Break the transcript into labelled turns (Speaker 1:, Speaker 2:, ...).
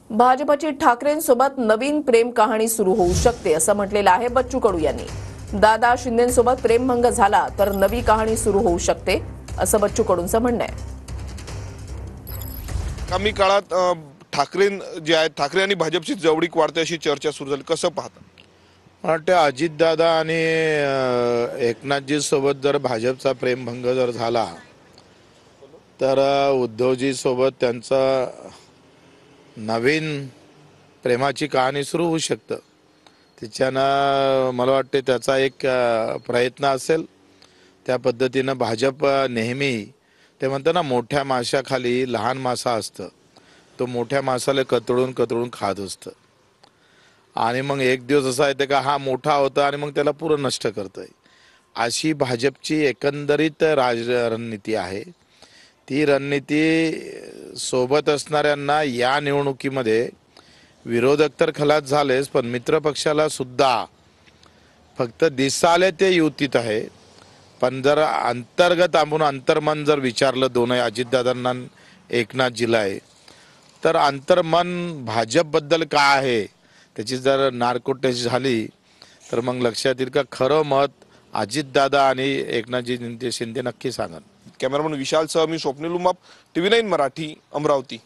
Speaker 1: भाजपची ठाकरेंसोबत नवीन प्रेम कहाणी सुरू होऊ शकते असं म्हटलेलं आहे बच्चू कडू यांनी। दादा शिंदेंसोबत प्रेमभंग झाला तर नवी कहाणी सुरू होऊ शकते असं बच्चू कडूंचं म्हणणं आहे।
Speaker 2: कमी काळात ठाकरे जे आहेत ठाकरे आणि भाजपची जवळीक वाढते अशी चर्चा सुरू झाली, कसं पाहता?
Speaker 3: वाटते अजितदादा आणि एकनाथजी सोबत जर भाजपचा प्रेमभंग जर झाला तर उद्धवजी सोबत त्यांचा नवीन प्रेमाची कहाणी सुरू होऊ शकतं। त्याच्यानं मला वाटते त्याचा एक प्रयत्न असेल। त्या पद्धतीनं भाजप नेहमी ते म्हणतात ना, मोठ्या माशाखाली लहान मासा असतं, तो मोठ्या मासाला कतळून कतळून खात असतं आणि मग एक दिवस असा येते का हा मोठा होता आणि मग त्याला पूर्ण नष्ट करतोय। अशी भाजपची एकंदरीत रणनीती आहे। ती रणनीती सोबत असणाऱ्यांना या निवडणुकीमध्ये विरोधक तर खलास झालेच, पण मित्र पक्षाला सुद्धा फक्त दिसाले ते युतीत आहे, पण जर अंतर्गत आपण अंतर्मन जर विचारलं दोनही अजितदादांना एकनाथजीला आहे, तर अंतर्मन भाजपबद्दल काय आहे त्याची जर नारकोटेश झाली तर मग लक्षात येईल का खरं मत अजितदादा आणि एकनाथजी शिंदे नक्की सांगत।
Speaker 2: कॅमेरामन विशाल सह मी स्वप्नील उमाप, TV9 मराठी, अमरावती।